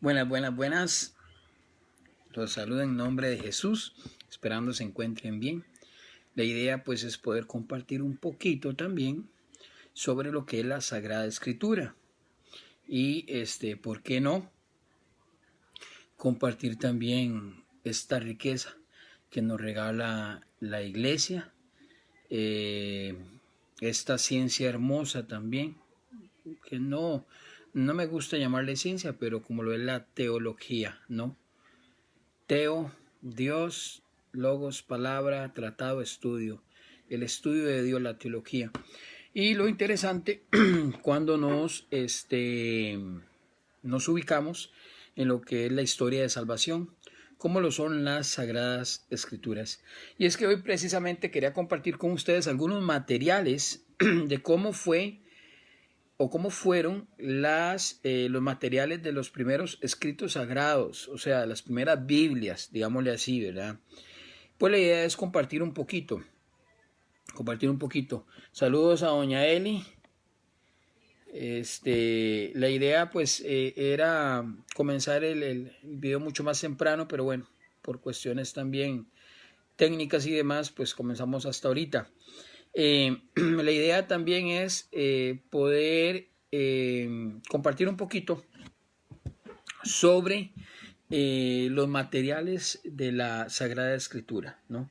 Buenas, buenas, buenas. Los saludo en nombre de Jesús, esperando se encuentren bien. La idea pues es poder compartir un poquito también sobre lo que es la Sagrada Escritura. Y ¿por qué no? Compartir también esta riqueza que nos regala la iglesia, esta ciencia hermosa también, que no me gusta llamarle ciencia, pero como lo es la teología, ¿no? Teo, Dios, logos, palabra, tratado, estudio. El estudio de Dios, la teología. Y lo interesante, cuando nos ubicamos en lo que es la historia de salvación, como lo son las Sagradas Escrituras. Y es que hoy precisamente quería compartir con ustedes algunos materiales de cómo fue o cómo fueron los materiales de los primeros escritos sagrados, o sea, las primeras Biblias, digámosle así, ¿verdad? Pues la idea es compartir un poquito. Saludos a doña Eli. La idea pues era comenzar el video mucho más temprano, pero bueno, por cuestiones también técnicas y demás, pues comenzamos hasta ahorita. La idea también es poder compartir un poquito sobre los materiales de la Sagrada Escritura, ¿no?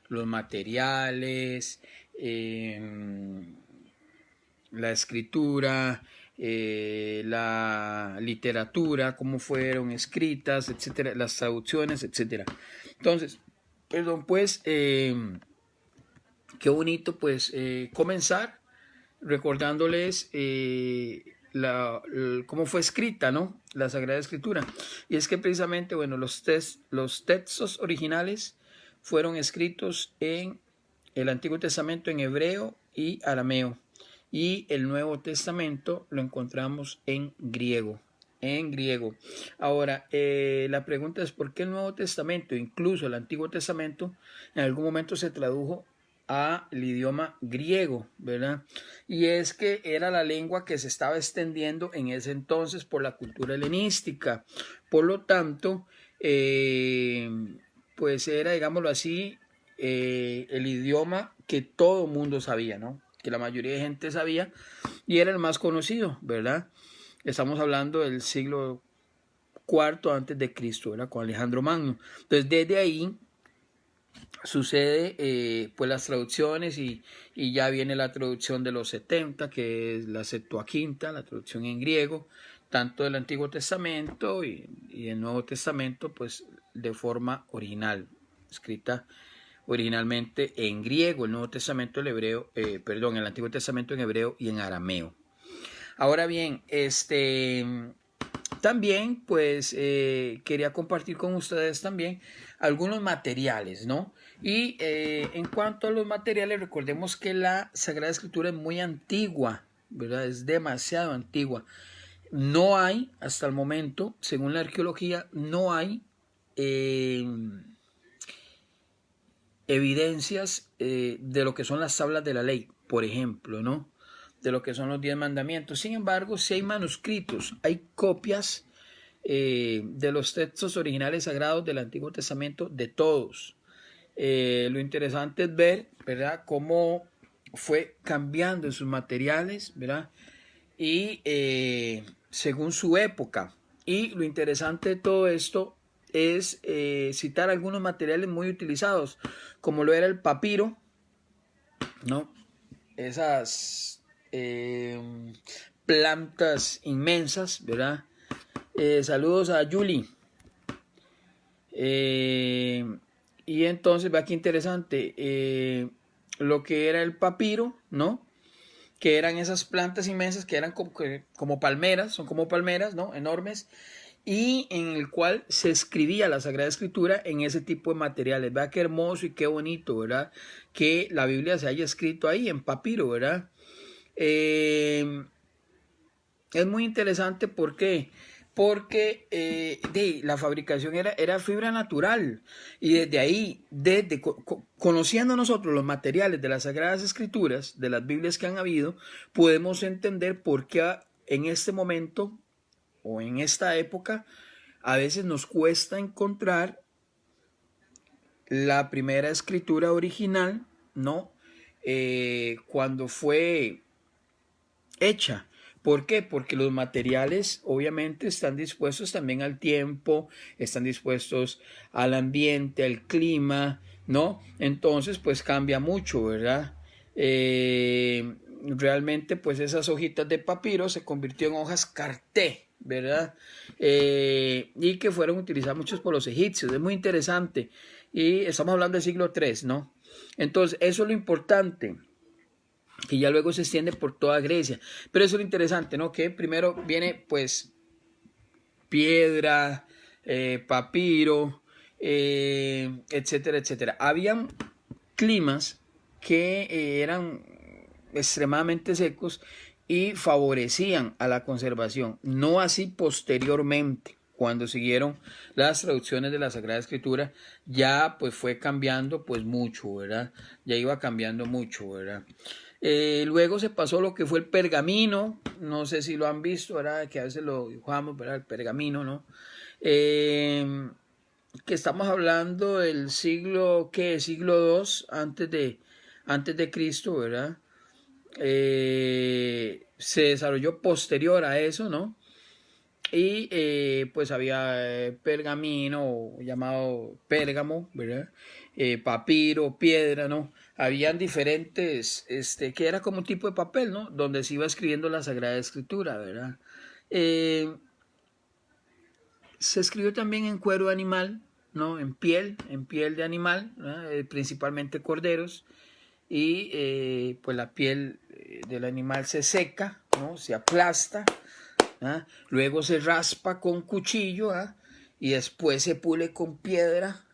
Los materiales, la escritura, la literatura, cómo fueron escritas, etcétera, las traducciones, etcétera. Entonces, perdón, pues qué bonito pues comenzar recordándoles cómo fue escrita, ¿no? La Sagrada Escritura. Y es que precisamente, bueno, los textos originales fueron escritos en el Antiguo Testamento en hebreo y arameo. Y el Nuevo Testamento lo encontramos en griego. Ahora, la pregunta es ¿por qué el Nuevo Testamento, incluso el Antiguo Testamento, en algún momento se tradujo al idioma griego, ¿verdad? Y es que era la lengua que se estaba extendiendo en ese entonces por la cultura helenística. Por lo tanto, pues era, digámoslo así, el idioma que todo mundo sabía, ¿no? Que la mayoría de gente sabía y era el más conocido, ¿verdad? Estamos hablando del siglo IV antes de Cristo, ¿verdad? Con Alejandro Magno. Entonces, desde ahí sucede pues las traducciones y ya viene la traducción de los 70, que es la Septuaginta, la traducción en griego, tanto del Antiguo Testamento y el Nuevo Testamento, pues de forma original, escrita originalmente en griego, el Nuevo Testamento, el Antiguo Testamento en hebreo y en arameo. Ahora bien, también pues quería compartir con ustedes también algunos materiales, ¿no? Y en cuanto a los materiales, recordemos que la Sagrada Escritura es muy antigua, ¿verdad? Es demasiado antigua. No hay, hasta el momento, según la arqueología, no hay evidencias de lo que son las tablas de la ley, por ejemplo, ¿no? De lo que son los 10 mandamientos. Sin embargo, sí hay manuscritos, hay copias de los textos originales sagrados del Antiguo Testamento, de todos. Lo interesante es ver, ¿verdad?, cómo fue cambiando en sus materiales, ¿verdad?, y según su época. Y lo interesante de todo esto es citar algunos materiales muy utilizados, como lo era el papiro, ¿no? Esas plantas inmensas, ¿verdad? Saludos a Julie. Y entonces, vea qué interesante, lo que era el papiro, ¿no? Que eran esas plantas inmensas que eran como palmeras, son como palmeras, ¿no? Enormes, y en el cual se escribía la Sagrada Escritura en ese tipo de materiales. Vea qué hermoso y qué bonito, ¿verdad? Que la Biblia se haya escrito ahí en papiro, ¿verdad? Es muy interesante porque la fabricación era fibra natural y desde ahí, conociendo nosotros los materiales de las Sagradas Escrituras, de las Biblias que han habido, podemos entender por qué en este momento o en esta época a veces nos cuesta encontrar la primera escritura original, ¿no? Cuando fue hecha. ¿Por qué? Porque los materiales obviamente están dispuestos también al tiempo, están dispuestos al ambiente, al clima, ¿no? Entonces pues cambia mucho, ¿verdad? Realmente pues esas hojitas de papiro se convirtió en hojas carté, ¿verdad? Y que fueron utilizadas muchos por los egipcios, es muy interesante. Y estamos hablando del siglo III, ¿no? Entonces eso es lo importante, que ya luego se extiende por toda Grecia. Pero eso es lo interesante, ¿no? Que primero viene pues piedra, papiro, etcétera, etcétera. Habían climas que eran extremadamente secos y favorecían a la conservación, no así posteriormente. Cuando siguieron las traducciones de la Sagrada Escritura, ya pues fue cambiando pues mucho, ¿verdad? Ya iba cambiando mucho, ¿verdad? Luego se pasó lo que fue el pergamino, no sé si lo han visto, ¿verdad? Que a veces lo dibujamos, ¿verdad? El pergamino, ¿no? Que estamos hablando del siglo, ¿qué? Siglo II antes de Cristo, ¿verdad? Se desarrolló posterior a eso, ¿no? Y pues había pergamino, llamado pérgamo, ¿verdad? Papiro, piedra, ¿no? Habían diferentes, que era como un tipo de papel, ¿no? Donde se iba escribiendo la Sagrada Escritura, ¿verdad? Se escribió también en cuero animal, ¿no? En piel de animal, principalmente corderos. Y pues la piel del animal se seca, ¿no? Se aplasta, luego se raspa con cuchillo, y después se pule con piedra,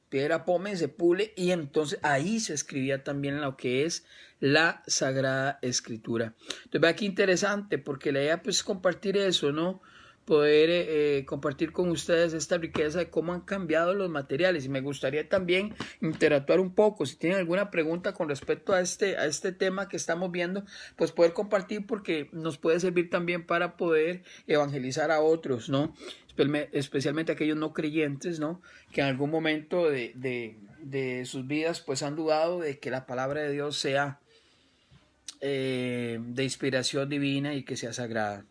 piedra pómez, se pule, y entonces ahí se escribía también lo que es la Sagrada Escritura. Entonces vea qué interesante, porque la idea pues es compartir eso, ¿no? Poder compartir con ustedes esta riqueza de cómo han cambiado los materiales, y me gustaría también interactuar un poco. Si tienen alguna pregunta con respecto a este tema que estamos viendo, pues poder compartir, porque nos puede servir también para poder evangelizar a otros, ¿no? Especialmente aquellos no creyentes, ¿no? Que en algún momento de sus vidas pues han dudado de que la palabra de Dios sea de inspiración divina y que sea sagrada,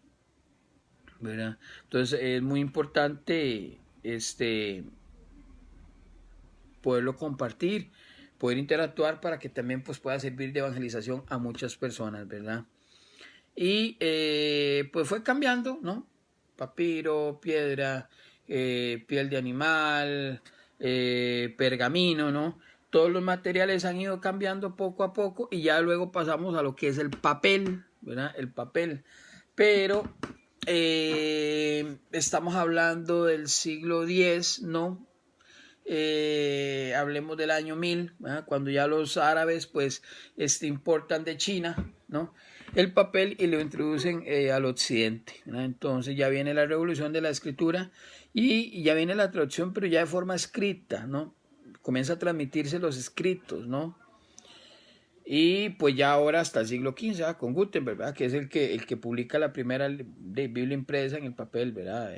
¿verdad? Entonces es muy importante poderlo compartir, poder interactuar, para que también pues pueda servir de evangelización a muchas personas, ¿verdad? Y pues fue cambiando, ¿no? Papiro, piedra, piel de animal, pergamino, ¿no? Todos los materiales han ido cambiando poco a poco, y ya luego pasamos a lo que es el papel, ¿verdad? El papel. Pero estamos hablando del siglo X, ¿no? Hablemos del año 1000, ¿verdad? Cuando ya los árabes pues importan de China, ¿no? El papel y lo introducen al occidente, ¿verdad? Entonces ya viene la revolución de la escritura, y ya viene la traducción, pero ya de forma escrita, ¿no? Comienza a transmitirse los escritos, ¿no? Y pues ya ahora hasta el siglo XV, ¿verdad? Con Gutenberg, ¿verdad? Que es el que publica la primera Biblia impresa en el papel, ¿verdad?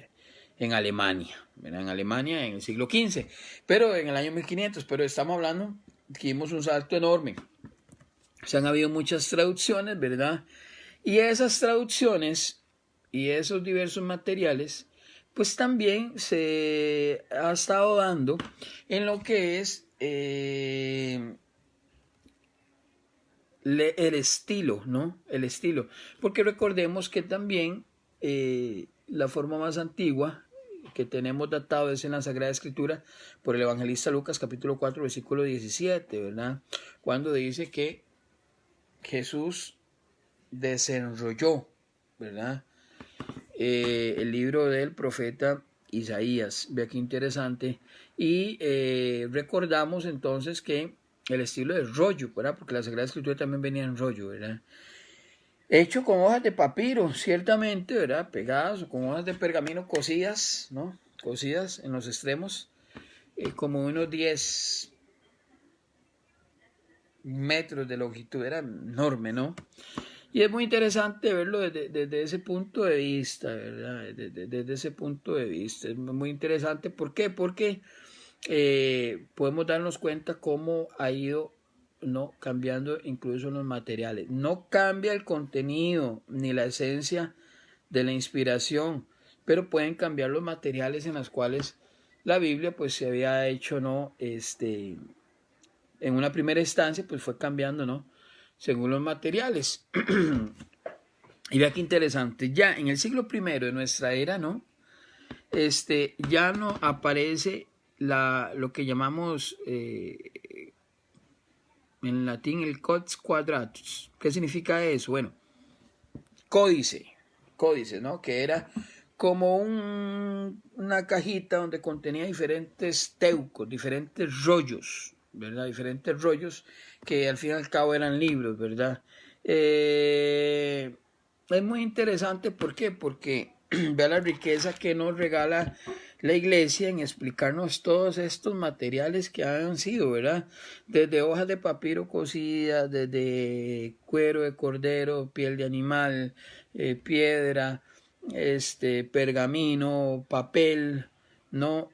En Alemania, ¿verdad? En Alemania en el siglo XV, pero en el año 1500, pero estamos hablando que dimos un salto enorme. Se han habido muchas traducciones, ¿verdad? Y esas traducciones y esos diversos materiales, pues también se ha estado dando en lo que es el estilo, ¿no? El estilo. Porque recordemos que también la forma más antigua que tenemos datado es en la Sagrada Escritura por el evangelista Lucas, capítulo 4, versículo 17, ¿verdad? Cuando dice que Jesús desenrolló, ¿verdad? El libro del profeta Isaías. Ve aquí interesante. Y recordamos entonces que el estilo de rollo, ¿verdad? Porque la Sagrada Escritura también venía en rollo, ¿verdad? Hecho con hojas de papiro, ciertamente, ¿verdad? Pegadas, o con hojas de pergamino cosidas, ¿no? Cosidas en los extremos, como unos 10 metros de longitud, era enorme, ¿no? Y es muy interesante verlo desde ese punto de vista, ¿verdad? Desde ese punto de vista. Es muy interesante. ¿Por qué? Porque podemos darnos cuenta cómo ha ido, ¿no?, cambiando incluso los materiales. No cambia el contenido ni la esencia de la inspiración, pero pueden cambiar los materiales en los cuales la Biblia pues se había hecho, ¿no? En una primera instancia pues fue cambiando, ¿no?, según los materiales. Y vea qué interesante, ya en el siglo I de nuestra era, ¿no?, ya no aparece lo que llamamos en latín el codex quadratus. ¿Qué significa eso? Bueno, códice, ¿no?, que era como una cajita donde contenía diferentes teucos, diferentes rollos, ¿verdad? Diferentes rollos que al fin y al cabo eran libros, ¿verdad? Es muy interesante, ¿por qué? Porque vea la riqueza que nos regala la iglesia en explicarnos todos estos materiales que han sido, ¿verdad? Desde hojas de papiro cocidas, desde cuero de cordero, piel de animal, piedra, pergamino, papel, ¿no?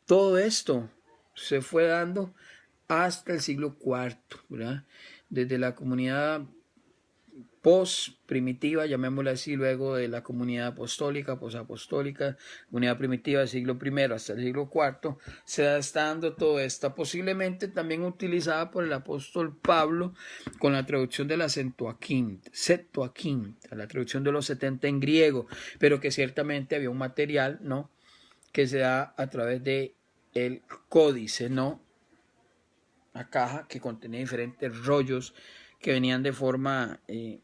Todo esto se fue dando hasta el siglo IV, ¿verdad? Desde la comunidad post-primitiva, llamémosla así, luego de la comunidad apostólica, posapostólica, comunidad primitiva del siglo I hasta el siglo IV, se está dando todo esto, posiblemente también utilizada por el apóstol Pablo con la traducción de la Septuaginta, la traducción de los 70 en griego, pero que ciertamente había un material, ¿no?, que se da a través de el códice, ¿no?, una caja que contenía diferentes rollos que venían de forma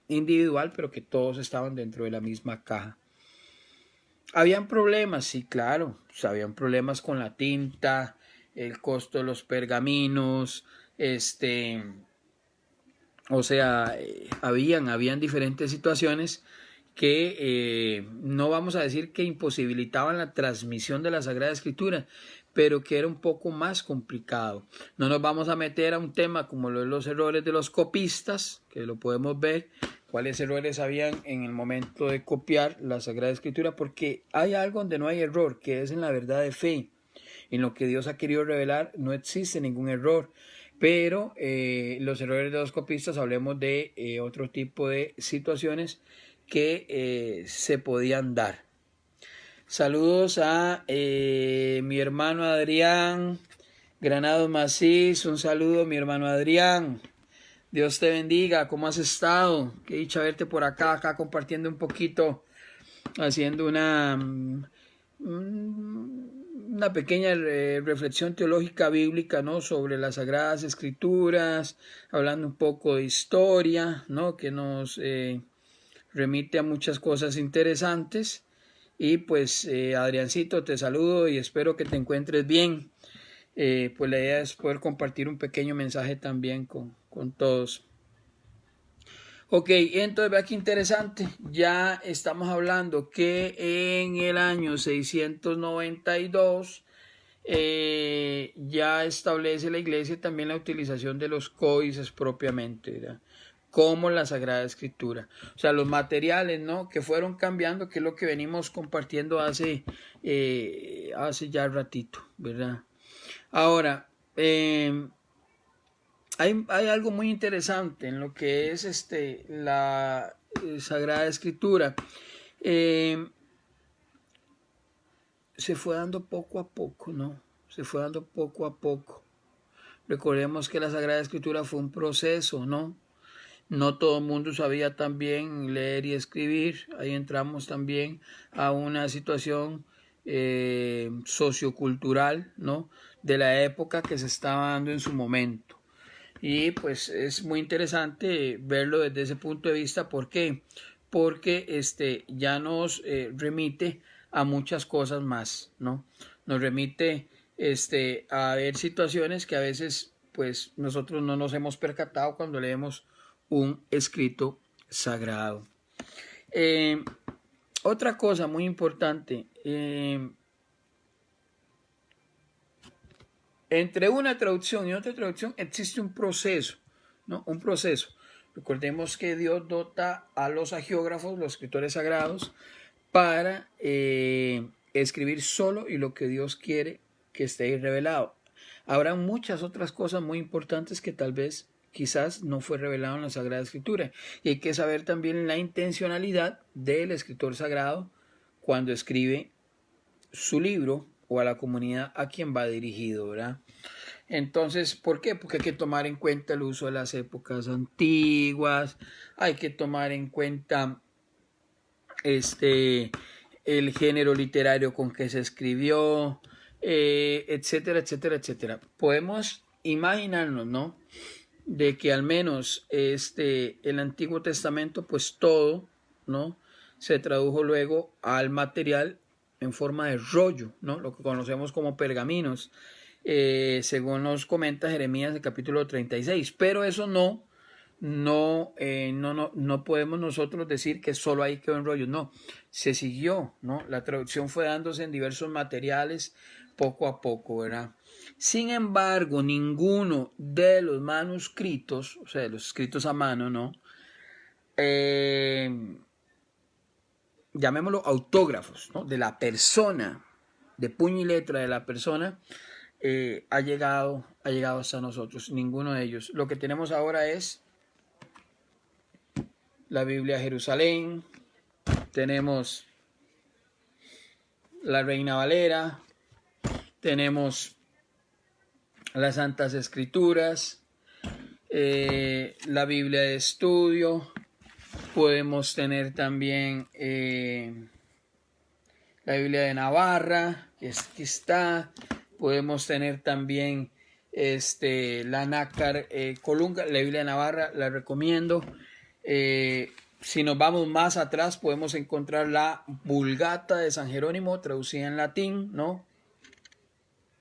individual, pero que todos estaban dentro de la misma caja. Habían problemas, sí, claro, habían problemas con la tinta, el costo de los pergaminos, o sea, habían diferentes situaciones que no vamos a decir que imposibilitaban la transmisión de la Sagrada Escritura, pero que era un poco más complicado. No nos vamos a meter a un tema como los errores de los copistas, que lo podemos ver, cuáles errores habían en el momento de copiar la Sagrada Escritura, porque hay algo donde no hay error, que es en la verdad de fe. En lo que Dios ha querido revelar no existe ningún error, pero los errores de los copistas, hablemos de otro tipo de situaciones que se podían dar. Saludos a mi hermano Adrián Granados Macís, un saludo mi hermano Adrián, Dios te bendiga, ¿cómo has estado? Qué dicha verte por acá compartiendo un poquito, haciendo una pequeña reflexión teológica bíblica, ¿no?, sobre las Sagradas Escrituras, hablando un poco de historia, ¿no?, que nos remite a muchas cosas interesantes. Y pues Adriancito, te saludo y espero que te encuentres bien. Pues la idea es poder compartir un pequeño mensaje también con todos. Ok, entonces vea qué interesante, ya estamos hablando que en el año 692 ya establece la iglesia también la utilización de los códices propiamente, ¿verdad?, como la Sagrada Escritura. O sea, los materiales, ¿no?, que fueron cambiando, que es lo que venimos compartiendo hace ya ratito, ¿verdad? Ahora, hay algo muy interesante en lo que es la Sagrada Escritura. Se fue dando poco a poco, ¿no? Se fue dando poco a poco. Recordemos que la Sagrada Escritura fue un proceso, ¿no? No todo el mundo sabía también leer y escribir. Ahí entramos también a una situación sociocultural, ¿no?, de la época que se estaba dando en su momento. Y pues es muy interesante verlo desde ese punto de vista. ¿Por qué? Porque ya nos remite a muchas cosas más, ¿no? Nos remite a ver situaciones que a veces pues nosotros no nos hemos percatado cuando leemos un escrito sagrado. Otra cosa muy importante, entre una traducción y otra traducción existe un proceso, ¿no? Un proceso. Recordemos que Dios dota a los agiógrafos, los escritores sagrados, para escribir solo y lo que Dios quiere que esté ahí revelado. Habrá muchas otras cosas muy importantes que tal vez quizás no fue revelado en la Sagrada Escritura. Y hay que saber también la intencionalidad del escritor sagrado cuando escribe su libro o a la comunidad a quien va dirigido, ¿verdad? Entonces, ¿por qué? Porque hay que tomar en cuenta el uso de las épocas antiguas, hay que tomar en cuenta el género literario con que se escribió, etcétera, etcétera, etcétera. Podemos imaginarnos, ¿no? De que al menos el Antiguo Testamento, pues todo, ¿no? Se tradujo luego al material en forma de rollo, ¿no? Lo que conocemos como pergaminos, según nos comenta Jeremías, el capítulo 36. Pero eso no podemos nosotros decir que solo ahí quedó en rollo. No, se siguió, ¿no? La traducción fue dándose en diversos materiales poco a poco, ¿verdad? Sin embargo, ninguno de los manuscritos, o sea, de los escritos a mano, ¿no? Llamémoslo autógrafos, ¿no? De la persona, de puño y letra de la persona, ha llegado hasta nosotros. Ninguno de ellos. Lo que tenemos ahora es la Biblia de Jerusalén, tenemos la Reina Valera, tenemos las Santas Escrituras, la Biblia de estudio, podemos tener también la Biblia de Navarra, que está, podemos tener también la Nácar Colunga, la Biblia de Navarra, la recomiendo. Si nos vamos más atrás, podemos encontrar la Vulgata de San Jerónimo, traducida en latín, ¿no?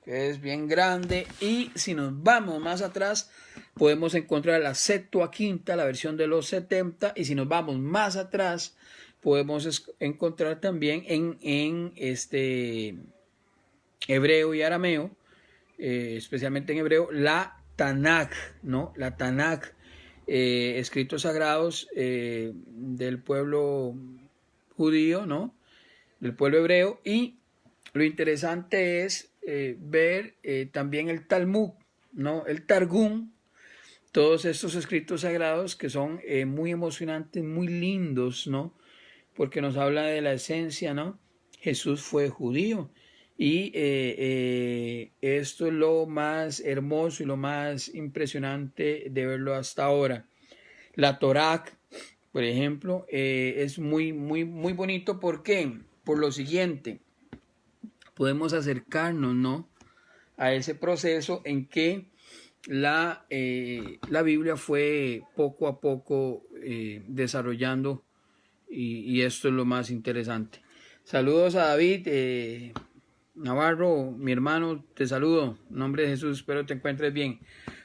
Que es bien grande. Y si nos vamos más atrás, podemos encontrar la Septuaginta, la versión de los 70. Y si nos vamos más atrás, podemos encontrar también en hebreo y arameo, especialmente en hebreo, la Tanaj, ¿no? La Tanaj, escritos sagrados del pueblo judío, ¿no? Del pueblo hebreo. Y lo interesante es ver también el Talmud, ¿no? El Targum, todos estos escritos sagrados que son muy emocionantes, muy lindos, ¿no? Porque nos habla de la esencia, ¿no? Jesús fue judío. Y esto es lo más hermoso y lo más impresionante de verlo hasta ahora. La Torá, por ejemplo, es muy, muy, muy bonito. ¿Por qué? Por lo siguiente, podemos acercarnos, ¿no? A ese proceso en que la Biblia fue poco a poco desarrollando, y esto es lo más interesante. Saludos a David Navarro, mi hermano, te saludo, en nombre de Jesús, espero te encuentres bien.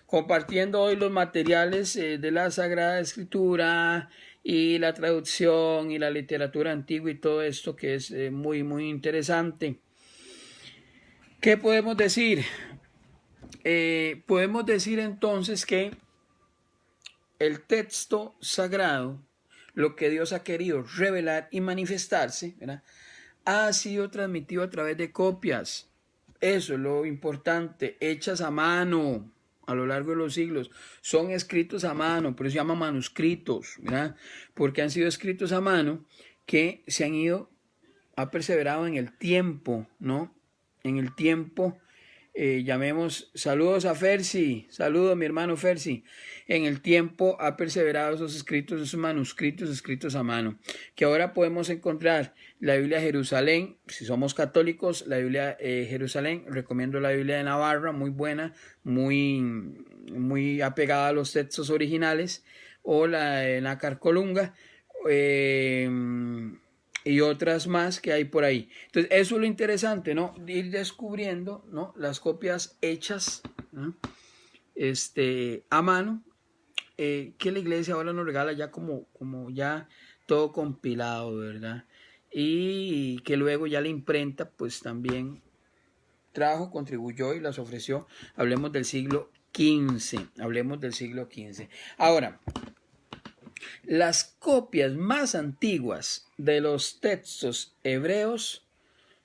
Compartiendo hoy los materiales de la Sagrada Escritura y la traducción y la literatura antigua y todo esto que es muy, muy interesante. ¿Qué podemos decir? Podemos decir entonces que el texto sagrado, lo que Dios ha querido revelar y manifestarse, ¿verdad?, ha sido transmitido a través de copias. Eso es lo importante, hechas a mano a lo largo de los siglos. Son escritos a mano, por eso se llaman manuscritos, ¿verdad? Porque han sido escritos a mano que se han ido, ha perseverado en el tiempo, ¿no? En el tiempo, llamemos, saludos a Fersi, saludos mi hermano Fersi. En el tiempo ha perseverado esos escritos, esos manuscritos escritos a mano, que ahora podemos encontrar la Biblia de Jerusalén. Si somos católicos, la Biblia de Jerusalén, recomiendo la Biblia de Navarra, muy buena, muy, muy apegada a los textos originales, o la de Nácar Colunga, y otras más que hay por ahí. Entonces, eso es lo interesante, ¿no? Ir descubriendo, ¿no?, las copias hechas, ¿no?, a mano, que la iglesia ahora nos regala ya como ya todo compilado, ¿verdad? Y que luego ya la imprenta pues también trajo, contribuyó y las ofreció. Hablemos del siglo XV. Hablemos del siglo XV. Ahora, las copias más antiguas de los textos hebreos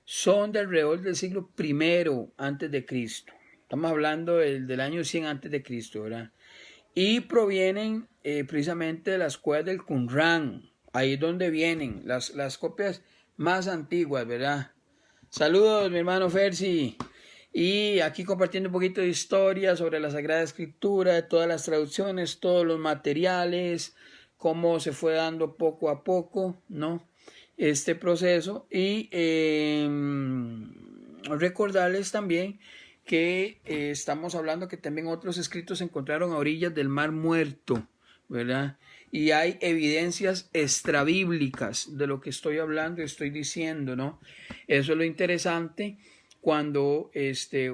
son de alrededor del siglo I antes de Cristo. Estamos hablando del año 100 antes de Cristo, ¿verdad? Y provienen precisamente de las cuevas del Qumran. Ahí es donde vienen las copias más antiguas, ¿verdad? Saludos, mi hermano Fersi. Y aquí compartiendo un poquito de historia sobre la Sagrada Escritura, de todas las traducciones, todos los materiales, cómo se fue dando poco a poco, ¿no? Este proceso. Y recordarles también que estamos hablando que también otros escritos se encontraron a orillas del Mar Muerto, ¿verdad? Y hay evidencias extrabíblicas de lo que estoy hablando y estoy diciendo, ¿no? Eso es lo interesante cuando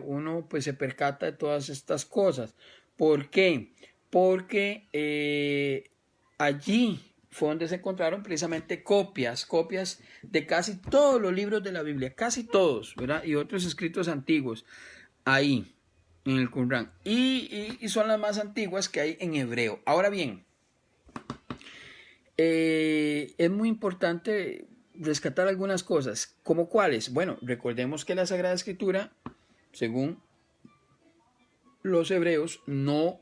uno pues se percata de todas estas cosas. ¿Por qué? Porque allí fue donde se encontraron precisamente copias de casi todos los libros de la Biblia, casi todos, ¿verdad? Y otros escritos antiguos ahí en el Qumran. Y son las más antiguas que hay en hebreo. Ahora bien, es muy importante rescatar algunas cosas. ¿Cómo cuáles? Bueno, recordemos que la Sagrada Escritura, según los hebreos, no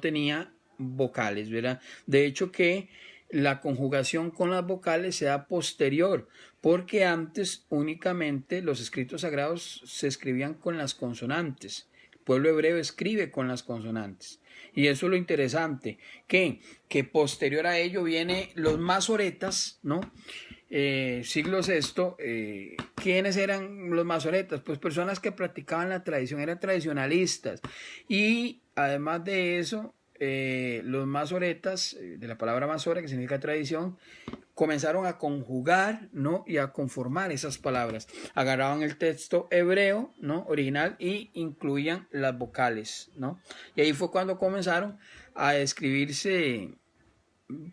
tenía vocales, ¿verdad? De hecho que la conjugación con las vocales se da posterior, porque antes únicamente los escritos sagrados se escribían con las consonantes. El pueblo hebreo escribe con las consonantes. Y eso es lo interesante, que posterior a ello viene los masoretas, ¿no? Siglo VI, ¿quiénes eran los masoretas? Pues personas que practicaban la tradición, eran tradicionalistas. Y además de eso, los masoretas, de la palabra masora, que significa tradición, comenzaron a conjugar, ¿no? Y a conformar esas palabras. Agarraban el texto hebreo, ¿no? Original y incluían las vocales, ¿no? Y ahí fue cuando comenzaron a escribirse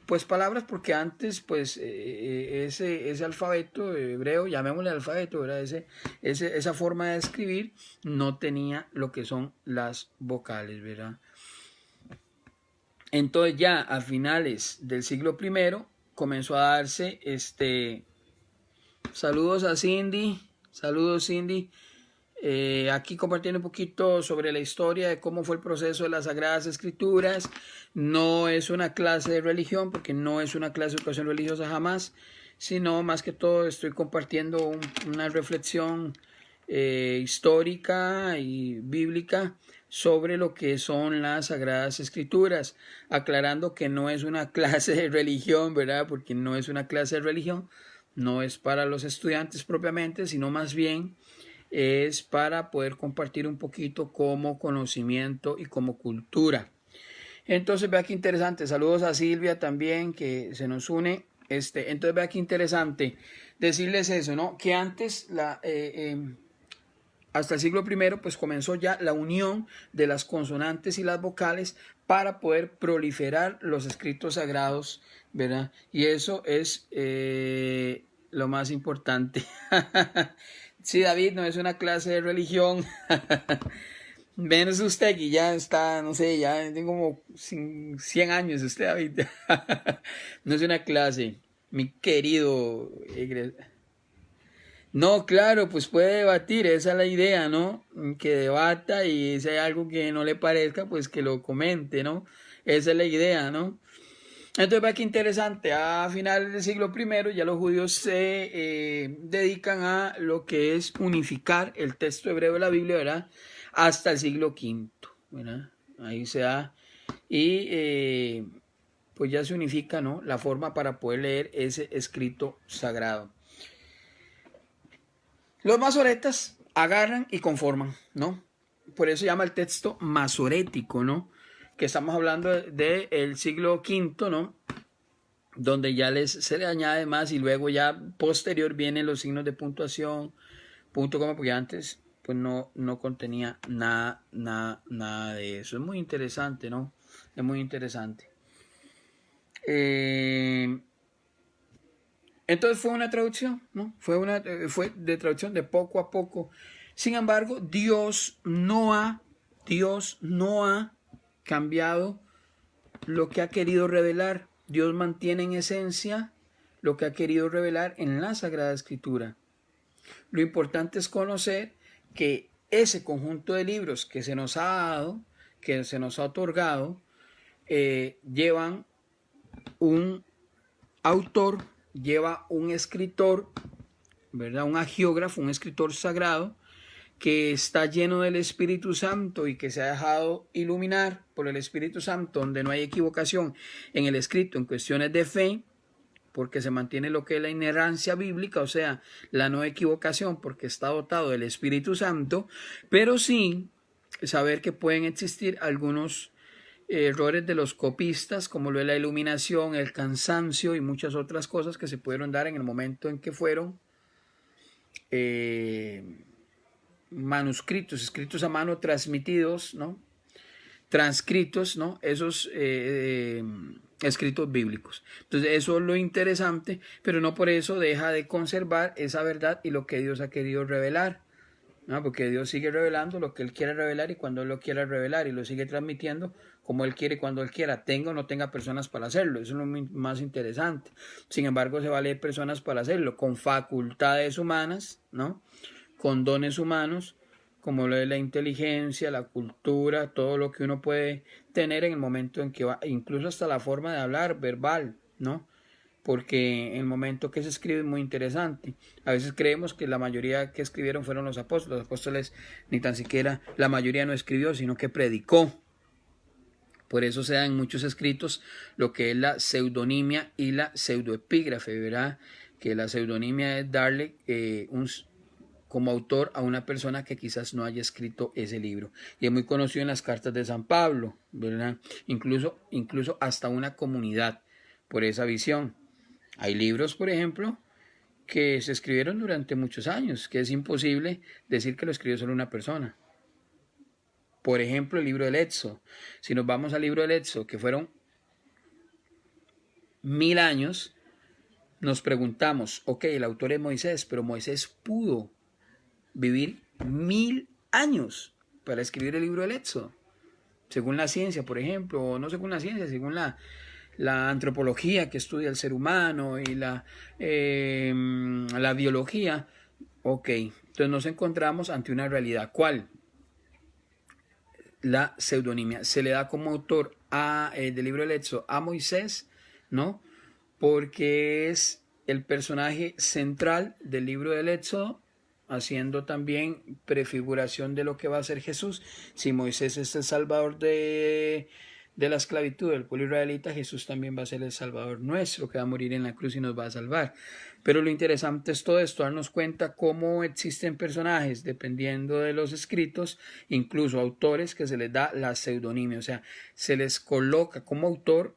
pues palabras, porque antes pues ese alfabeto hebreo, llamémosle alfabeto, ¿verdad? Esa forma de escribir no tenía lo que son las vocales, ¿verdad? Entonces ya a finales del siglo I comenzó a darse saludos a Cindy, saludos Cindy, aquí compartiendo un poquito sobre la historia de cómo fue el proceso de las Sagradas Escrituras. No es una clase de religión, porque no es una clase de educación religiosa jamás, sino más que todo estoy compartiendo una reflexión histórica y bíblica sobre lo que son las Sagradas Escrituras, aclarando que no es una clase de religión, ¿verdad? Porque no es una clase de religión, no es para los estudiantes propiamente, sino más bien es para poder compartir un poquito como conocimiento y como cultura. Entonces vea qué interesante, saludos a Silvia también que se nos une. Entonces vea qué interesante decirles eso, ¿no? Que antes hasta el siglo I pues comenzó ya la unión de las consonantes y las vocales para poder proliferar los escritos sagrados, ¿verdad? Y eso es lo más importante. Sí, David, no es una clase de religión. Menos usted que ya está, no sé, ya tengo como 100 años usted, David. No es una clase, mi querido. No, claro, pues puede debatir, esa es la idea, ¿no? Que debata, y si hay algo que no le parezca, pues que lo comente, ¿no? Esa es la idea, ¿no? Entonces, vea qué interesante, a finales del siglo I ya los judíos se dedican a lo que es unificar el texto hebreo de la Biblia, ¿verdad? Hasta el siglo V, ¿verdad? Ahí se da, y pues ya se unifica, ¿no? La forma para poder leer ese escrito sagrado. Los masoretas agarran y conforman, ¿no? Por eso se llama el texto masorético, ¿no? Que estamos hablando del siglo V, ¿no? Donde ya se le añade más, y luego ya posterior vienen los signos de puntuación, punto coma, porque antes pues no contenía nada de eso. Es muy interesante, ¿no? Es muy interesante. Entonces fue una traducción, ¿no? Fue de traducción de poco a poco. Sin embargo, Dios no ha Dios no ha cambiado lo que ha querido revelar. Dios mantiene en esencia lo que ha querido revelar en la Sagrada Escritura. Lo importante es conocer que ese conjunto de libros que se nos ha dado, que se nos ha otorgado, llevan un autor, lleva un escritor, ¿verdad? Un agiógrafo, un escritor sagrado, que está lleno del Espíritu Santo y que se ha dejado iluminar por el Espíritu Santo, donde no hay equivocación en el escrito en cuestiones de fe, porque se mantiene lo que es la inerrancia bíblica, o sea, la no equivocación, porque está dotado del Espíritu Santo, pero sí saber que pueden existir algunos errores de los copistas, como lo es la iluminación, el cansancio y muchas otras cosas que se pudieron dar en el momento en que fueron manuscritos, escritos a mano, transmitidos, ¿no? Transcritos, ¿no? Esos escritos bíblicos. Entonces eso es lo interesante, pero no por eso deja de conservar esa verdad y lo que Dios ha querido revelar, ¿no? Porque Dios sigue revelando lo que Él quiere revelar y cuando Él lo quiera revelar, y lo sigue transmitiendo como Él quiere, cuando Él quiera, tenga o no tenga personas para hacerlo. Eso es lo más interesante. Sin embargo, se vale personas para hacerlo, con facultades humanas, ¿no? Con dones humanos, como lo es la inteligencia, la cultura, todo lo que uno puede tener en el momento en que va, incluso hasta la forma de hablar verbal, ¿no? Porque en el momento que se escribe es muy interesante. A veces creemos que la mayoría que escribieron fueron los apóstoles ni tan siquiera la mayoría no escribió, sino que predicó. Por eso se da en muchos escritos lo que es la pseudonimia y la pseudoepígrafe, ¿verdad? Que la pseudonimia es darle como autor a una persona que quizás no haya escrito ese libro. Y es muy conocido en las cartas de San Pablo, ¿verdad? Incluso hasta una comunidad por esa visión. Hay libros, por ejemplo, que se escribieron durante muchos años, que es imposible decir que lo escribió solo una persona. Por ejemplo, el libro del Éxodo. Si nos vamos al libro del Éxodo, que fueron 1000 años, nos preguntamos, ok, el autor es Moisés, pero Moisés pudo vivir 1000 años para escribir el libro del Éxodo. Según la ciencia, por ejemplo, o no según la ciencia, según la antropología que estudia el ser humano y la biología. Ok, entonces nos encontramos ante una realidad. ¿Cuál? La pseudonimia. Se le da como autor del libro del Éxodo a Moisés, ¿no? Porque es el personaje central del libro del Éxodo, haciendo también prefiguración de lo que va a ser Jesús. Si Moisés es el salvador de la esclavitud del pueblo israelita, Jesús también va a ser el salvador nuestro, que va a morir en la cruz y nos va a salvar. Pero lo interesante es todo esto, darnos cuenta cómo existen personajes, dependiendo de los escritos, incluso autores que se les da la pseudonimia, o sea, se les coloca como autor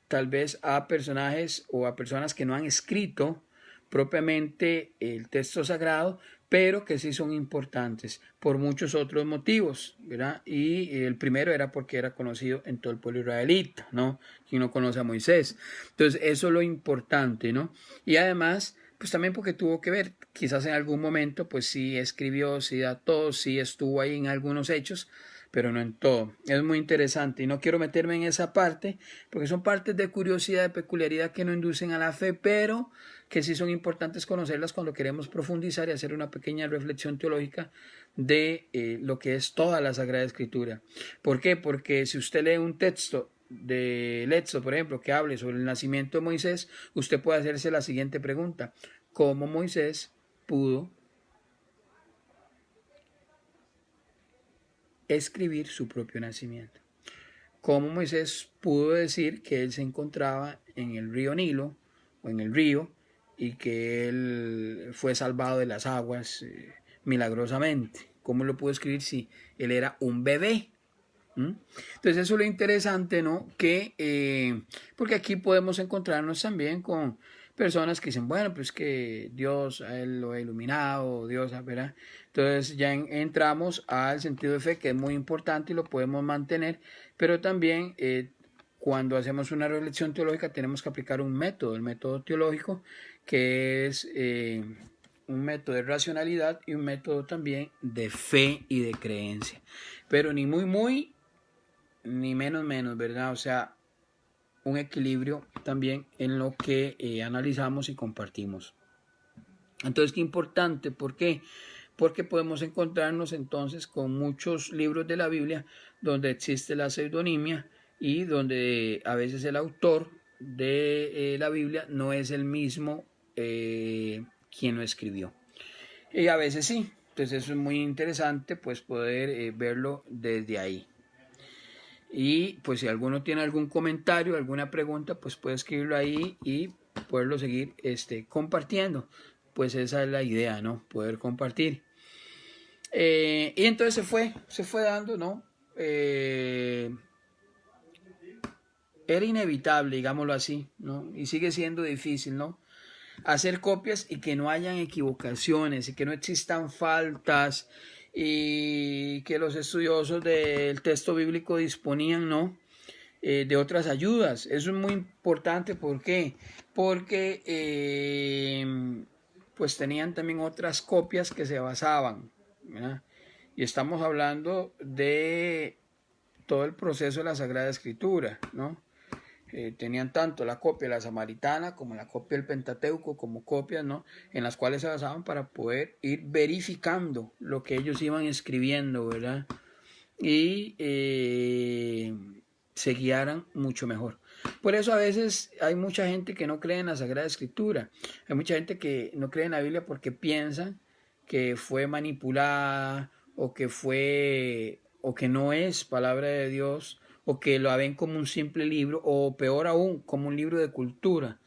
tal vez a personajes o a personas que no han escrito propiamente el texto sagrado, pero que sí son importantes por muchos otros motivos, ¿verdad? Y el primero era porque era conocido en todo el pueblo israelita, ¿no? Quien no conoce a Moisés. Entonces, eso es lo importante, ¿no? Y además, pues también porque tuvo que ver, quizás en algún momento, pues sí escribió, sí dató, sí estuvo ahí en algunos hechos, pero no en todo. Es muy interesante y no quiero meterme en esa parte porque son partes de curiosidad, de peculiaridad que no inducen a la fe, pero que sí son importantes conocerlas cuando queremos profundizar y hacer una pequeña reflexión teológica de lo que es toda la Sagrada Escritura. ¿Por qué? Porque si usted lee un texto del Éxodo, por ejemplo, que hable sobre el nacimiento de Moisés, usted puede hacerse la siguiente pregunta: ¿cómo Moisés pudo escribir su propio nacimiento? ¿Cómo Moisés pudo decir que él se encontraba en el río Nilo o en el río y que él fue salvado de las aguas milagrosamente? ¿Cómo lo pudo escribir si él era un bebé? Entonces eso es lo interesante, ¿no? Que porque aquí podemos encontrarnos también con personas que dicen, bueno, pues que Dios a él lo ha iluminado, Dios, ¿verdad? Entonces ya entramos al sentido de fe, que es muy importante y lo podemos mantener, pero también cuando hacemos una reflexión teológica tenemos que aplicar un método, el método teológico, que es un método de racionalidad y un método también de fe y de creencia. Pero ni muy, ni menos, ¿verdad? O sea, un equilibrio también en lo que analizamos y compartimos. Entonces, qué importante, ¿por qué? Porque podemos encontrarnos entonces con muchos libros de la Biblia donde existe la pseudonimia y donde a veces el autor de la Biblia no es el mismo quien lo escribió. Y a veces sí. Entonces eso es muy interesante pues poder verlo desde ahí. Y pues si alguno tiene algún comentario, alguna pregunta, pues puede escribirlo ahí y poderlo seguir compartiendo. Pues esa es la idea, ¿no? Poder compartir. Y entonces se fue dando, ¿no? Era inevitable, digámoslo así, ¿no? Y sigue siendo difícil, ¿no? Hacer copias y que no hayan equivocaciones y que no existan faltas y que los estudiosos del texto bíblico disponían, ¿no? De otras ayudas. Eso es muy importante. ¿Por qué? Porque pues tenían también otras copias que se basaban, ¿verdad? Y estamos hablando de todo el proceso de la Sagrada Escritura, ¿no? Tenían tanto la copia de la Samaritana como la copia del Pentateuco como copias, ¿no? En las cuales se basaban para poder ir verificando lo que ellos iban escribiendo, ¿verdad? Y se guiaran mucho mejor. Por eso a veces hay mucha gente que no cree en la Sagrada Escritura. Hay mucha gente que no cree en la Biblia porque piensan que fue manipulada o que no es palabra de Dios, o que lo ven como un simple libro, o peor aún, como un libro de cultura,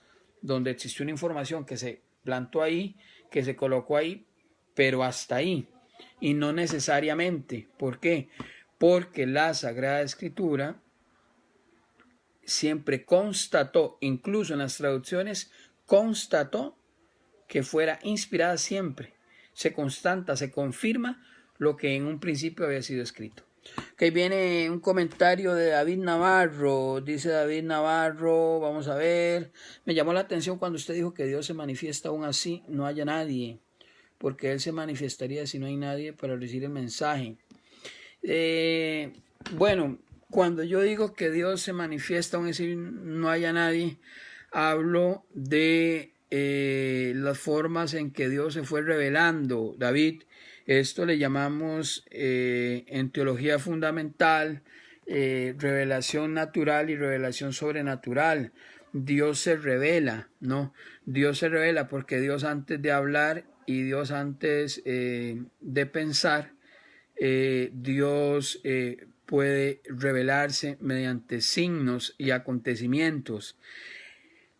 donde existió una información que se plantó ahí, que se colocó ahí, pero hasta ahí, y no necesariamente. ¿Por qué? Porque la Sagrada Escritura siempre constató, incluso en las traducciones, constató que fuera inspirada siempre. Se constata, se confirma lo que en un principio había sido escrito. Ok, viene un comentario de David Navarro. Dice David Navarro, vamos a ver. Me llamó la atención cuando usted dijo que Dios se manifiesta aún así, no haya nadie, porque Él se manifestaría si no hay nadie para recibir el mensaje. Bueno, cuando yo digo que Dios se manifiesta aún así no haya nadie, hablo de las formas en que Dios se fue revelando. David, esto le llamamos en teología fundamental revelación natural y revelación sobrenatural. Dios se revela, ¿no? Dios se revela porque Dios antes de hablar y Dios antes de pensar, Dios puede revelarse mediante signos y acontecimientos.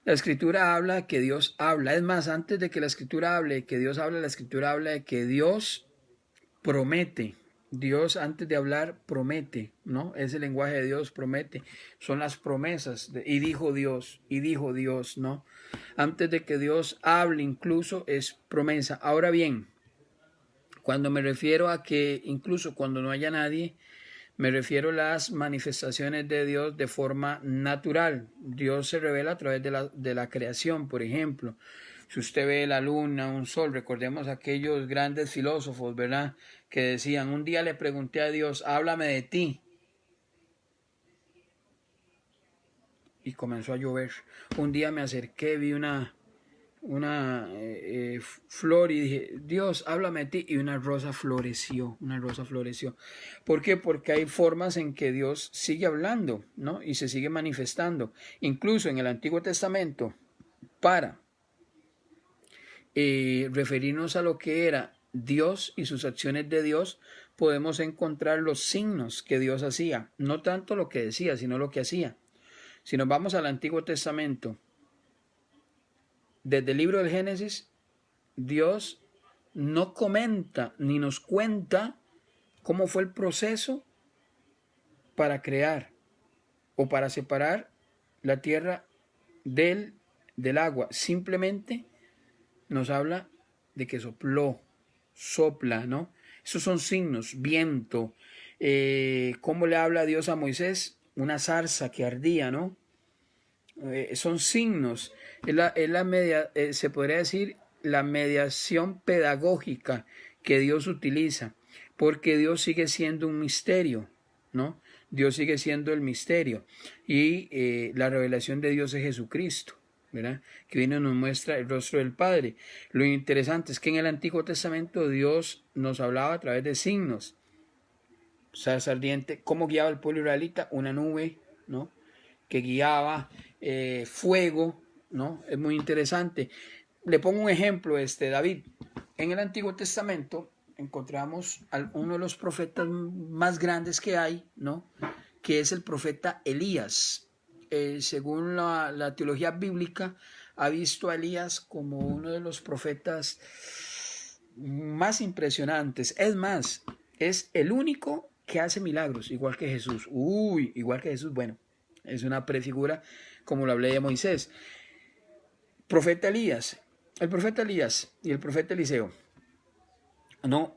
La Escritura habla que Dios habla. Es más, antes de que la Escritura hable que Dios habla, la Escritura habla de que Dios promete. Dios antes de hablar promete, ¿no? Es el lenguaje de Dios, promete. Son las promesas. Y dijo Dios, ¿no? Antes de que Dios hable incluso es promesa. Ahora bien, cuando me refiero a que incluso cuando no haya nadie, me refiero a las manifestaciones de Dios de forma natural. Dios se revela a través de la creación, por ejemplo. Si usted ve la luna, un sol, recordemos aquellos grandes filósofos, ¿verdad? Que decían, un día le pregunté a Dios, háblame de ti. Y comenzó a llover. Un día me acerqué, vi una flor y dije, Dios, háblame de ti, y una rosa floreció. ¿Por qué? Porque hay formas en que Dios sigue hablando, ¿no? Y se sigue manifestando, incluso en el Antiguo Testamento, para referirnos a lo que era Dios y sus acciones de Dios, podemos encontrar los signos que Dios hacía, no tanto lo que decía, sino lo que hacía. Si nos vamos al Antiguo Testamento, desde el libro del Génesis, Dios no comenta ni nos cuenta cómo fue el proceso para crear o para separar la tierra del agua. Simplemente nos habla de que sopla, ¿no? Esos son signos, viento. ¿Cómo le habla Dios a Moisés? Una zarza que ardía, ¿no? Son signos. Se podría decir la mediación pedagógica que Dios utiliza, porque Dios sigue siendo un misterio, ¿no? Dios sigue siendo el misterio y la revelación de Dios es Jesucristo, ¿verdad? Que viene y nos muestra el rostro del Padre. Lo interesante es que en el Antiguo Testamento Dios nos hablaba a través de signos. Zarza ardiente, ¿cómo guiaba el pueblo israelita? Una nube, ¿no? Que guiaba, fuego, ¿no? Es muy interesante. Le pongo un ejemplo, David. En el Antiguo Testamento encontramos a uno de los profetas más grandes que hay, ¿no? Que es el profeta Elías. Según la teología bíblica, ha visto a Elías como uno de los profetas más impresionantes. Es más, es el único que hace milagros, igual que Jesús. Igual que Jesús, bueno, es una prefigura, como lo hablé de Moisés. Profeta Elías, el profeta Elías y el profeta Eliseo, no,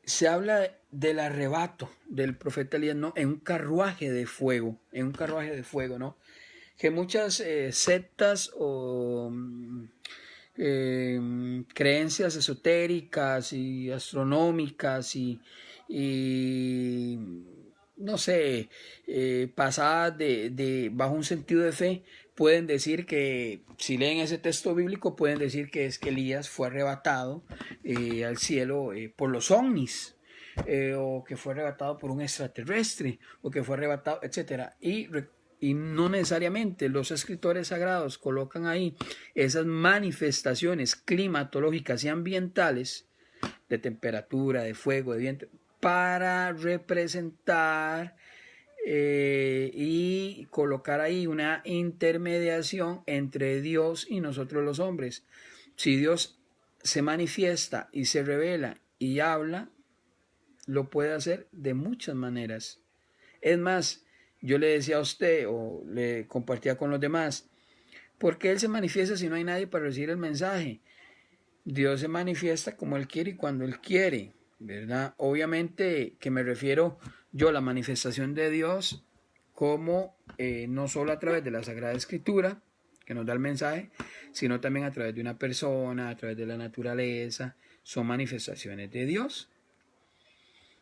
se habla del arrebato del profeta Elías, ¿no? En un carruaje de fuego, ¿no? Que muchas sectas o creencias esotéricas y astronómicas y no sé, pasadas bajo un sentido de fe, pueden decir que, si leen ese texto bíblico, pueden decir que es que Elías fue arrebatado al cielo por los ovnis, o que fue arrebatado por un extraterrestre, o que fue arrebatado, etc. Y no necesariamente los escritores sagrados colocan ahí esas manifestaciones climatológicas y ambientales de temperatura, de fuego, de viento, para representar y colocar ahí una intermediación entre Dios y nosotros los hombres. Si Dios se manifiesta y se revela y habla, lo puede hacer de muchas maneras. Es más, yo le decía a usted o le compartía con los demás, ¿por qué Él se manifiesta si no hay nadie para recibir el mensaje? Dios se manifiesta como Él quiere y cuando Él quiere, ¿verdad? Obviamente que me refiero yo a la manifestación de Dios como no solo a través de la Sagrada Escritura, que nos da el mensaje, sino también a través de una persona, a través de la naturaleza, son manifestaciones de Dios.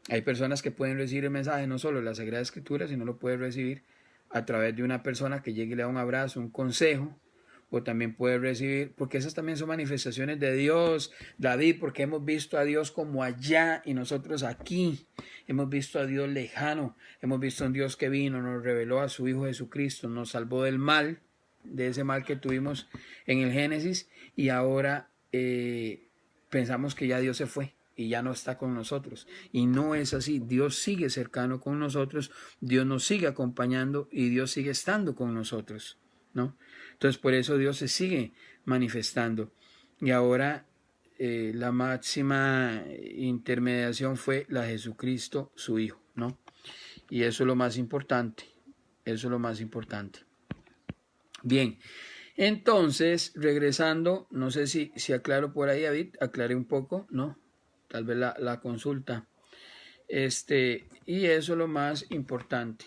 Hay personas que pueden recibir el mensaje no solo de la Sagrada Escritura, sino lo pueden recibir a través de una persona que llegue y le da un abrazo, un consejo, o también puede recibir, porque esas también son manifestaciones de Dios, David, porque hemos visto a Dios como allá y nosotros aquí, hemos visto a Dios lejano, hemos visto a un Dios que vino, nos reveló a su Hijo Jesucristo, nos salvó del mal, de ese mal que tuvimos en el Génesis, y ahora pensamos que ya Dios se fue y ya no está con nosotros, y no es así. Dios sigue cercano con nosotros, Dios nos sigue acompañando y Dios sigue estando con nosotros, ¿no? Entonces por eso Dios se sigue manifestando. Y ahora la máxima intermediación fue la de Jesucristo, su Hijo, ¿no? Y eso es lo más importante. Eso es lo más importante. Bien, entonces, regresando, no sé si aclaro por ahí, David, aclaré un poco, ¿no? Tal vez la consulta. Y eso es lo más importante.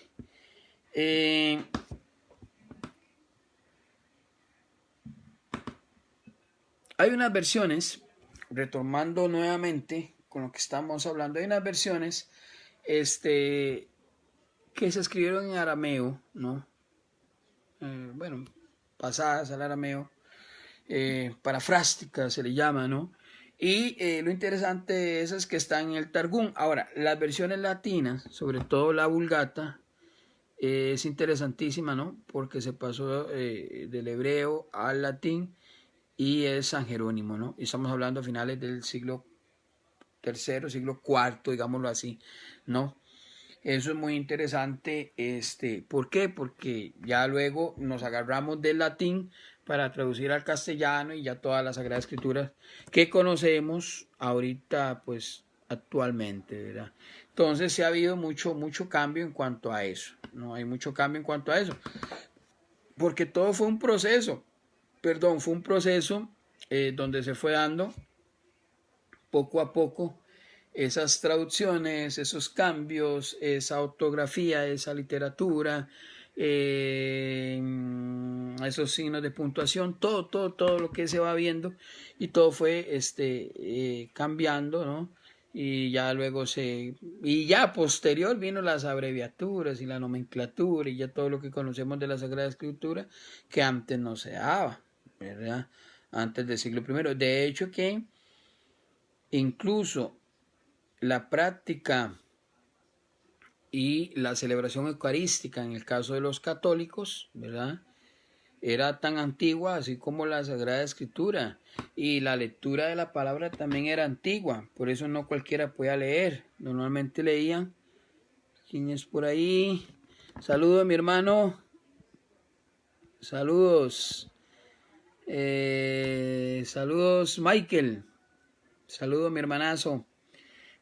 Hay unas versiones, retomando nuevamente con lo que estamos hablando, hay unas versiones que se escribieron en arameo, ¿no? Bueno, pasadas al arameo, parafrástica se le llama, ¿no? Y lo interesante de esas es que están en el Targum. Ahora, las versiones latinas, sobre todo la Vulgata, es interesantísima, ¿no? Porque se pasó del hebreo al latín y es San Jerónimo, ¿no? Y estamos hablando a finales del siglo III, siglo IV, digámoslo así, ¿no? Eso es muy interesante. ¿Por qué? Porque ya luego nos agarramos del latín para traducir al castellano y ya todas las Sagradas Escrituras que conocemos ahorita, pues actualmente, ¿verdad? Entonces sí ha habido mucho cambio en cuanto a eso, ¿no? Hay mucho cambio en cuanto a eso, porque todo fue un proceso, donde se fue dando poco a poco esas traducciones, esos cambios, esa ortografía, esa literatura, esos signos de puntuación, todo lo que se va viendo, y todo fue cambiando, ¿no? Y ya luego y ya posterior vino las abreviaturas y la nomenclatura y ya todo lo que conocemos de la Sagrada Escritura, que antes no se daba, ¿verdad? Antes del siglo I. De hecho que incluso la práctica y la celebración eucarística en el caso de los católicos, ¿verdad?, era tan antigua así como la Sagrada Escritura, y la lectura de la palabra también era antigua, por eso no cualquiera podía leer. Normalmente leían. ¿Quién es por ahí? Saludos, mi hermano. Saludos. Saludos, Michael. Saludos, mi hermanazo.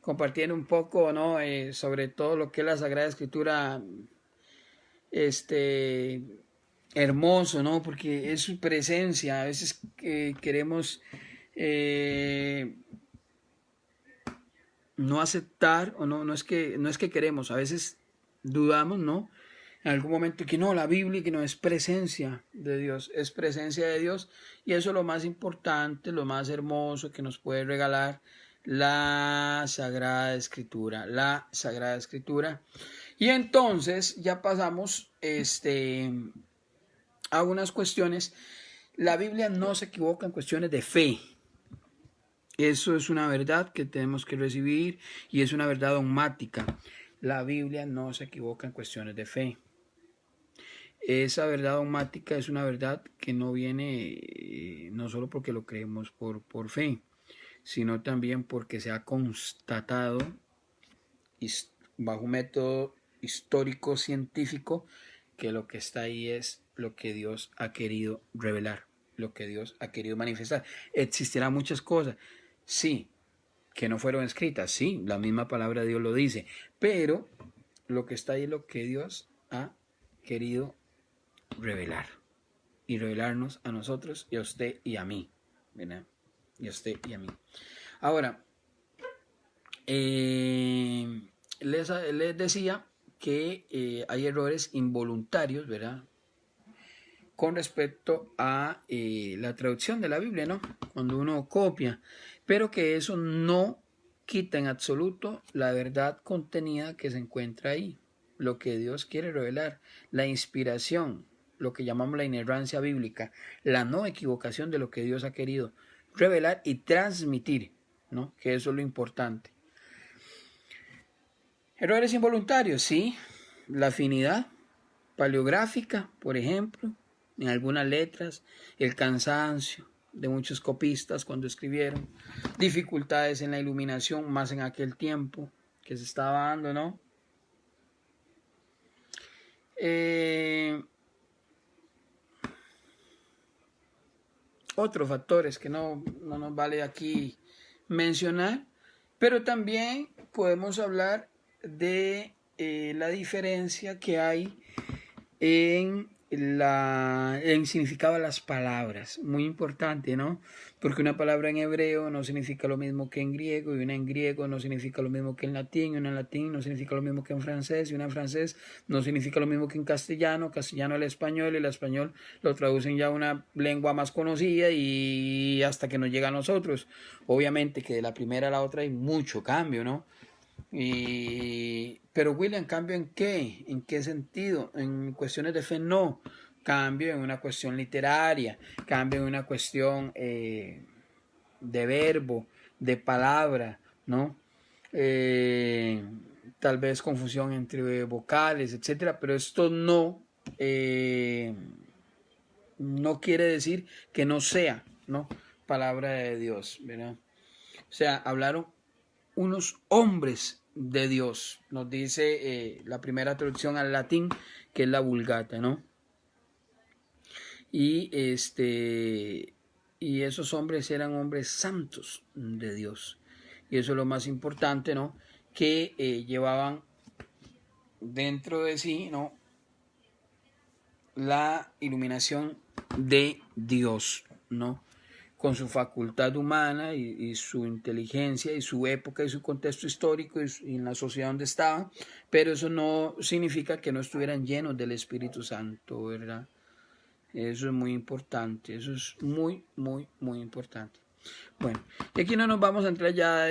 Compartiendo un poco, ¿no? Sobre todo lo que es la Sagrada Escritura, hermoso, ¿no? Porque es su presencia. A veces queremos no aceptar, o no es que queremos, a veces dudamos, ¿no? En algún momento que no, la Biblia, que no es presencia de Dios, es presencia de Dios, y eso es lo más importante, lo más hermoso que nos puede regalar la Sagrada Escritura, Y entonces ya pasamos a unas cuestiones. La Biblia no se equivoca en cuestiones de fe. Eso es una verdad que tenemos que recibir y es una verdad dogmática. La Biblia no se equivoca en cuestiones de fe. Esa verdad dogmática es una verdad que no viene no solo porque lo creemos por fe, sino también porque se ha constatado bajo un método histórico científico que lo que está ahí es lo que Dios ha querido revelar, lo que Dios ha querido manifestar. Existirán muchas cosas, sí, que no fueron escritas, sí, la misma palabra de Dios lo dice, pero lo que está ahí es lo que Dios ha querido revelar y revelarnos a nosotros y a usted y a mí, ¿verdad? Y a usted y a mí. Ahora, les decía que hay errores involuntarios, ¿verdad?, con respecto a la traducción de la Biblia, ¿no? Cuando uno copia, pero que eso no quita en absoluto la verdad contenida que se encuentra ahí, lo que Dios quiere revelar, la inspiración, lo que llamamos la inerrancia bíblica, la no equivocación de lo que Dios ha querido revelar y transmitir, ¿no? Que eso es lo importante. Errores involuntarios, sí, la afinidad paleográfica, por ejemplo, en algunas letras, el cansancio de muchos copistas cuando escribieron, dificultades en la iluminación, más en aquel tiempo que se estaba dando, ¿no? Otros factores que no nos vale aquí mencionar, pero también podemos hablar de la diferencia que hay en el significado de las palabras, muy importante, ¿no? Porque una palabra en hebreo no significa lo mismo que en griego, y una en griego no significa lo mismo que en latín, y una en latín no significa lo mismo que en francés, y una en francés no significa lo mismo que en castellano al español, y el español lo traducen ya a una lengua más conocida y hasta que nos llega a nosotros. Obviamente que de la primera a la otra hay mucho cambio, ¿no? Pero William, ¿cambio en qué? ¿En qué sentido? En cuestiones de fe no. Cambio en una cuestión literaria, cambio en una cuestión de verbo, de palabra, ¿no? Tal vez confusión entre vocales, etcétera, pero esto no quiere decir que no sea, ¿no?, palabra de Dios, ¿verdad? O sea, hablaron unos hombres de Dios, nos dice la primera traducción al latín, que es la Vulgata, ¿no? Y esos hombres eran hombres santos de Dios, y eso es lo más importante, ¿no?, que llevaban dentro de sí, ¿no?, la iluminación de Dios, ¿no? con su facultad humana y su inteligencia y su época y su contexto histórico y en la sociedad donde estaban, pero eso no significa que no estuvieran llenos del Espíritu Santo, ¿verdad? Eso es muy importante, eso es muy, muy, muy importante. Bueno, y aquí no nos vamos a entrar ya